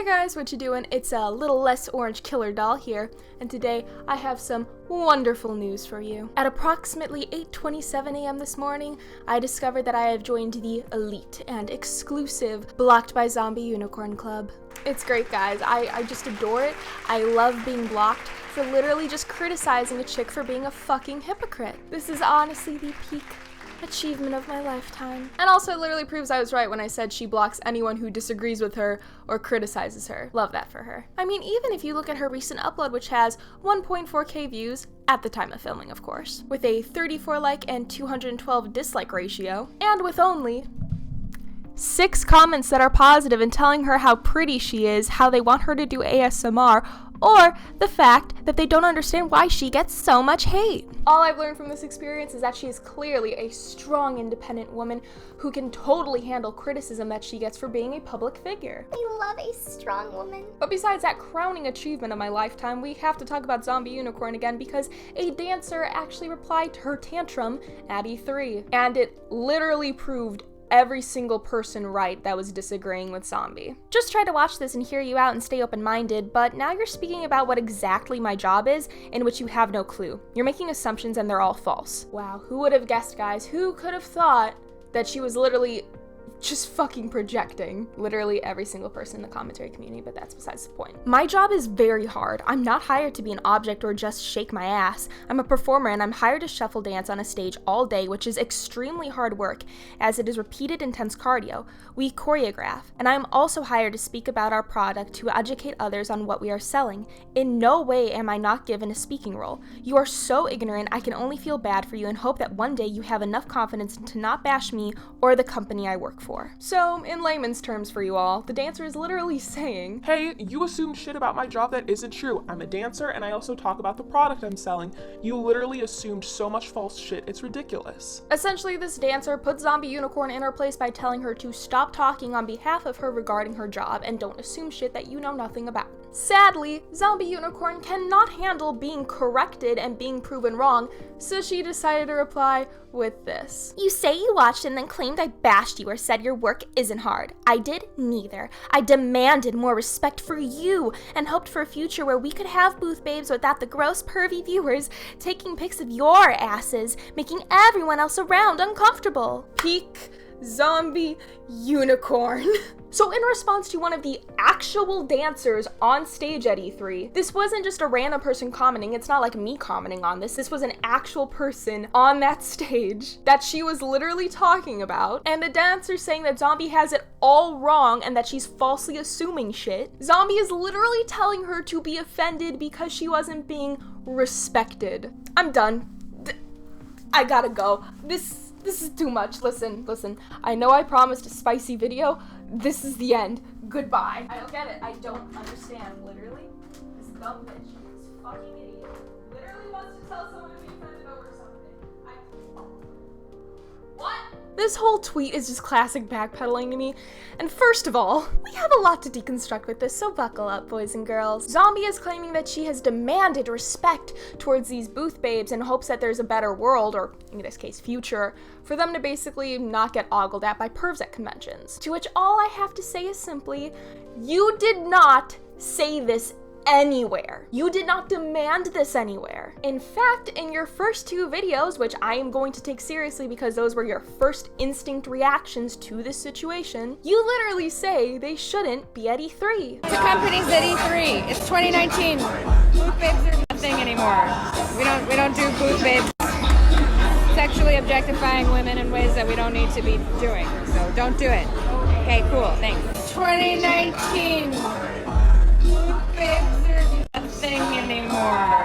Hey guys, what you doing? It's a little less orange killer doll here, and today I have some wonderful news for you. At approximately 8:27 a.m. this morning, I discovered that I have joined the elite and exclusive Blocked by ZombiUnicorn Club. It's great, guys. I just adore it. I love being blocked for literally just criticizing a chick for being a fucking hypocrite. This is honestly the peak achievement of my lifetime. And also it literally proves I was right when I said she blocks anyone who disagrees with her or criticizes her. Love that for her. I mean, even if you look at her recent upload, which has 1.4k views, at the time of filming, of course, with a 34 like and 212 dislike ratio, and with only 6 comments that are positive and telling her how pretty she is, how they want her to do ASMR, or the fact that they don't understand why she gets so much hate. All I've learned from this experience is that she is clearly a strong, independent woman who can totally handle criticism that she gets for being a public figure. I love a strong woman. But besides that crowning achievement of my lifetime, we have to talk about ZombiUnicorn again because a dancer actually replied to her tantrum at E3, and it literally proved every single person right that was disagreeing with Zombie. Just try to watch this and hear you out and stay open-minded, but now you're speaking about what exactly my job is, in which you have no clue. You're making assumptions and they're all false. Wow, who would have guessed, guys? Who could have thought that she was literally just fucking projecting literally every single person in the commentary community, but that's besides the point. My job is very hard. I'm not hired to be an object or just shake my ass. I'm a performer and I'm hired to shuffle dance on a stage all day, which is extremely hard work as it is repeated intense cardio. We choreograph, and I'm also hired to speak about our product to educate others on what we are selling. In no way am I not given a speaking role. You are so ignorant, I can only feel bad for you and hope that one day you have enough confidence to not bash me or the company I work for. So, in layman's terms for you all, the dancer is literally saying, hey, you assume shit about my job that isn't true. I'm a dancer and I also talk about the product I'm selling. You literally assumed so much false shit, it's ridiculous. Essentially, this dancer put ZombiUnicorn in her place by telling her to stop talking on behalf of her regarding her job and don't assume shit that you know nothing about. Sadly, ZombiUnicorn cannot handle being corrected and being proven wrong, so she decided to reply with this. You say you watched and then claimed I bashed you or said your work isn't hard. I did neither. I demanded more respect for you and hoped for a future where we could have booth babes without the gross pervy viewers taking pics of your asses, making everyone else around uncomfortable. Peak ZombiUnicorn. So in response to one of the actual dancers on stage at E3, this wasn't just a random person commenting, it's not like me commenting on this, this was an actual person on that stage that she was literally talking about, and the dancer saying that Zombie has it all wrong and that she's falsely assuming shit. Zombie is literally telling her to be offended because she wasn't being respected. I'm done. I gotta go. This is too much. Listen. I know I promised a spicy video. This is the end. Goodbye. I don't get it. I don't understand. Literally, this dumb bitch, this fucking idiot, literally wants to tell someone to be offended over something. What? This whole tweet is just classic backpedaling to me. And first of all, we have a lot to deconstruct with this, so buckle up, boys and girls. Zombie is claiming that she has demanded respect towards these booth babes in hopes that there's a better world, or in this case, future, for them to basically not get ogled at by pervs at conventions. To which all I have to say is simply, you did not say this anywhere. You did not demand this anywhere. In fact, in your first 2 videos, which I am going to take seriously because those were your first instinct reactions to this situation, you literally say they shouldn't be at E3. The company's at E3. It's 2019. Booth babes are nothing anymore. We don't do booth babes sexually objectifying women in ways that we don't need to be doing. So don't do it. Okay, cool. Thanks. 2019. Booth babes are nothing anymore.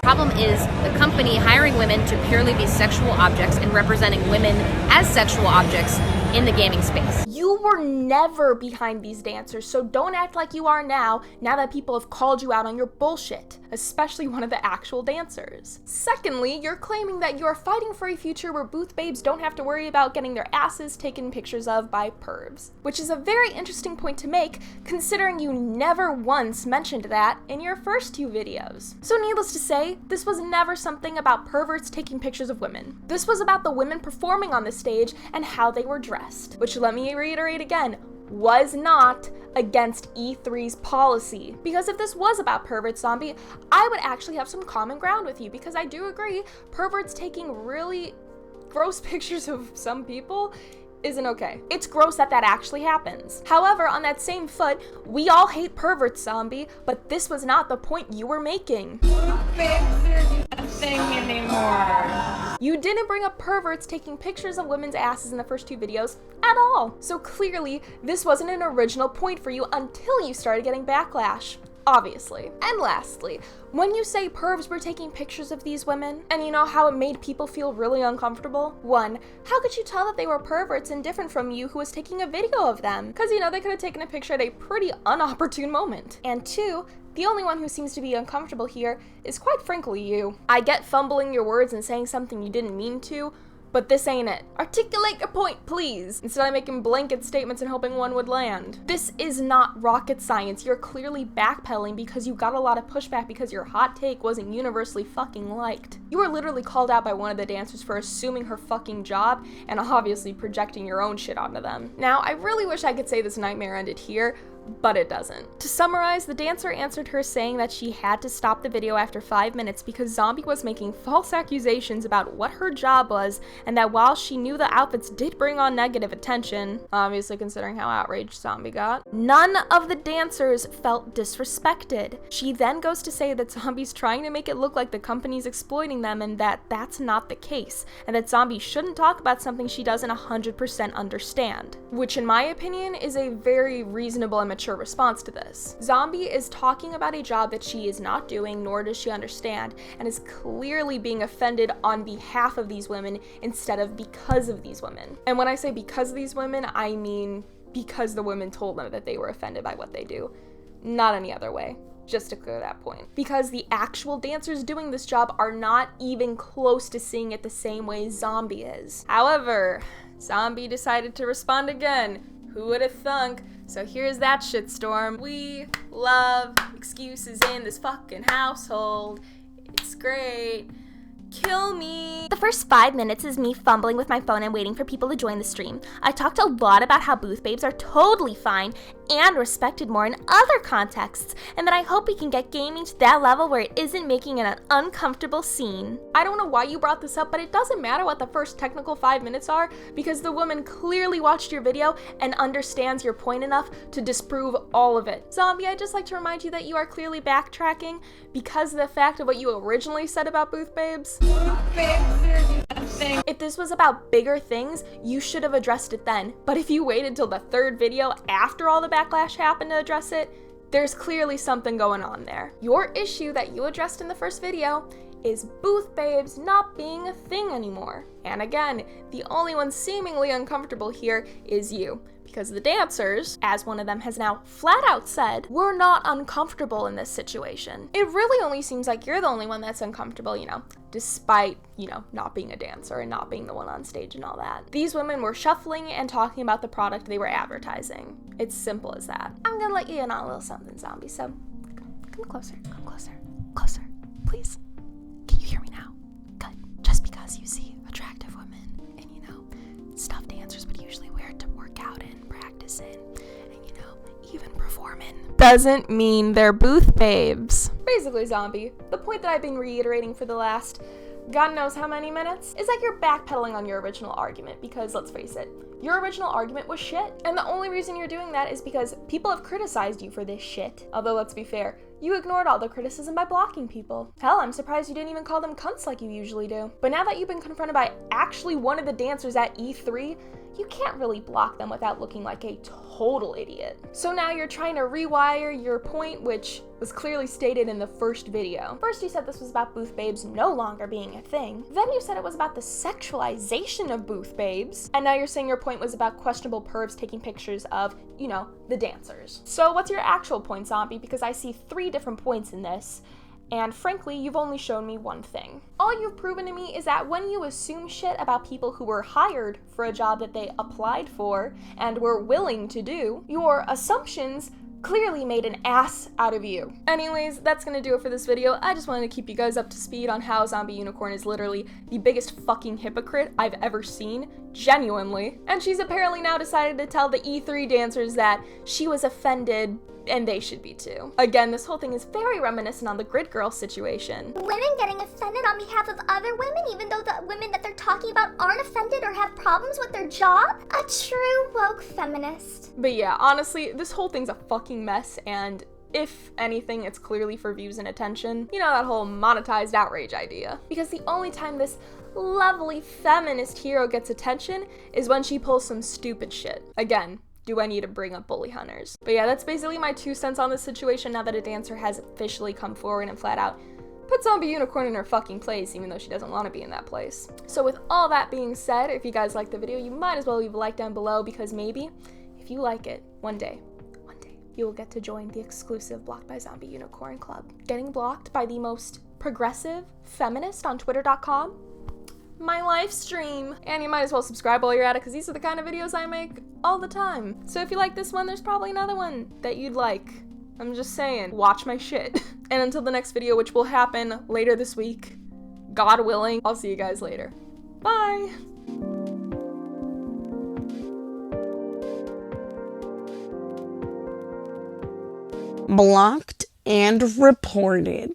Problem is the company hiring women to purely be sexual objects and representing women as sexual objects in the gaming space. You were never behind these dancers, so don't act like you are now that people have called you out on your bullshit, especially one of the actual dancers. Secondly, you're claiming that you're fighting for a future where booth babes don't have to worry about getting their asses taken pictures of by pervs, which is a very interesting point to make considering you never once mentioned that in your first 2 videos. So needless to say, this was never something about perverts taking pictures of women. This was about the women performing on the stage and how they were dressed, which let me reiterate again, was not against E3's policy. Because if this was about perverts, Zombie, I would actually have some common ground with you, because I do agree perverts taking really gross pictures of some people isn't okay. It's gross that that actually happens. However, on that same foot, we all hate perverts, Zombie, but this was not the point you were making. There's nothing anymore. You didn't bring up perverts taking pictures of women's asses in the first two videos at all. So clearly, this wasn't an original point for you until you started getting backlash. Obviously. And lastly, when you say pervs were taking pictures of these women, and you know how it made people feel really uncomfortable? One, how could you tell that they were perverts and different from you who was taking a video of them? Because, you know, they could have taken a picture at a pretty unopportune moment. And two, the only one who seems to be uncomfortable here is quite frankly you. I get fumbling your words and saying something you didn't mean to, but this ain't it. Articulate your point, please, instead of making blanket statements and hoping one would land. This is not rocket science. You're clearly backpedaling because you got a lot of pushback because your hot take wasn't universally fucking liked. You were literally called out by one of the dancers for assuming her fucking job and obviously projecting your own shit onto them. Now, I really wish I could say this nightmare ended here, but it doesn't. To summarize, the dancer answered her saying that she had to stop the video after 5 minutes because Zombie was making false accusations about what her job was, and that while she knew the outfits did bring on negative attention, obviously considering how outraged Zombie got, none of the dancers felt disrespected. She then goes to say that Zombie's trying to make it look like the company's exploiting them and that that's not the case, and that Zombie shouldn't talk about something she doesn't 100% understand. Which in my opinion is a very reasonable and mature response to this. Zombie is talking about a job that she is not doing, nor does she understand, and is clearly being offended on behalf of these women instead of because of these women. And when I say because of these women, I mean because the women told them that they were offended by what they do. Not any other way. Just to clear that point. Because the actual dancers doing this job are not even close to seeing it the same way Zombie is. However, Zombie decided to respond again. Who would have thunk? So here's that shitstorm. We love excuses in this fucking household. It's great. Kill me. The first 5 minutes is me fumbling with my phone and waiting for people to join the stream. I talked a lot about how booth babes are totally fine and respected more in other contexts, and that I hope we can get gaming to that level where it isn't making an uncomfortable scene. I don't know why you brought this up, but it doesn't matter what the first technical 5 minutes are, because the woman clearly watched your video and understands your point enough to disprove all of it. Zombie, I'd just like to remind you that you are clearly backtracking because of the fact of what you originally said about booth babes. If this was about bigger things, you should have addressed it then. But if you waited till the third video after all the backlash happened to address it, there's clearly something going on there. Your issue that you addressed in the first video is booth babes not being a thing anymore. And again, the only one seemingly uncomfortable here is you. Because the dancers, as one of them has now flat out said, were not uncomfortable in this situation. It really only seems like you're the only one that's uncomfortable, you know, despite, you know, not being a dancer and not being the one on stage and all that. These women were shuffling and talking about the product they were advertising. It's simple as that. I'm gonna let you in on a little something, Zombie, so come closer, closer, please. Can you hear me now? Good. Just because you see attractive women and, you know, stuff dancers would usually wear to work out in, practice in, and, you know, even perform in, doesn't mean they're booth babes. Basically, Zombie, the point that I've been reiterating for the last God knows how many minutes is that you're backpedaling on your original argument, because let's face it, your original argument was shit. And the only reason you're doing that is because people have criticized you for this shit. Although, let's be fair, you ignored all the criticism by blocking people. Hell, I'm surprised you didn't even call them cunts like you usually do. But now that you've been confronted by actually one of the dancers at E3, you can't really block them without looking like a total idiot. So now you're trying to rewire your point, which was clearly stated in the first video. First you said this was about booth babes no longer being a thing. Then you said it was about the sexualization of booth babes. And now you're saying your point was about questionable pervs taking pictures of, you know, the dancers. So what's your actual point, Zombie? Because I see 3 different points in this. And frankly, you've only shown me one thing. All you've proven to me is that when you assume shit about people who were hired for a job that they applied for and were willing to do, your assumptions clearly made an ass out of you. Anyways, that's gonna do it for this video. I just wanted to keep you guys up to speed on how ZombiUnicorn is literally the biggest fucking hypocrite I've ever seen. genuinely. And she's apparently now decided to tell the E3 dancers that she was offended and they should be too. Again, this whole thing is very reminiscent on the Grid Girl situation. Women getting offended on behalf of other women, even though the women that they're talking about aren't offended or have problems with their job? A true woke feminist. But yeah, honestly, this whole thing's a fucking mess, and if anything, it's clearly for views and attention. You know, that whole monetized outrage idea. Because the only time this lovely feminist hero gets attention is when she pulls some stupid shit. Again, do I need to bring up bully hunters? But yeah, that's basically my 2 cents on this situation now that a dancer has officially come forward and flat out put ZombiUnicorn in her fucking place, even though she doesn't want to be in that place. So with all that being said, if you guys like the video, you might as well leave a like down below, because maybe if you like it, one day, you will get to join the exclusive Blocked by ZombiUnicorn club. Getting blocked by the most progressive feminist on Twitter.com? My live stream. And you might as well subscribe while you're at it, because these are the kind of videos I make all the time. So if you like this one, there's probably another one that you'd like. I'm just saying, watch my shit. And until the next video, which will happen later this week, God willing, I'll see you guys later. Bye! Blocked and reported.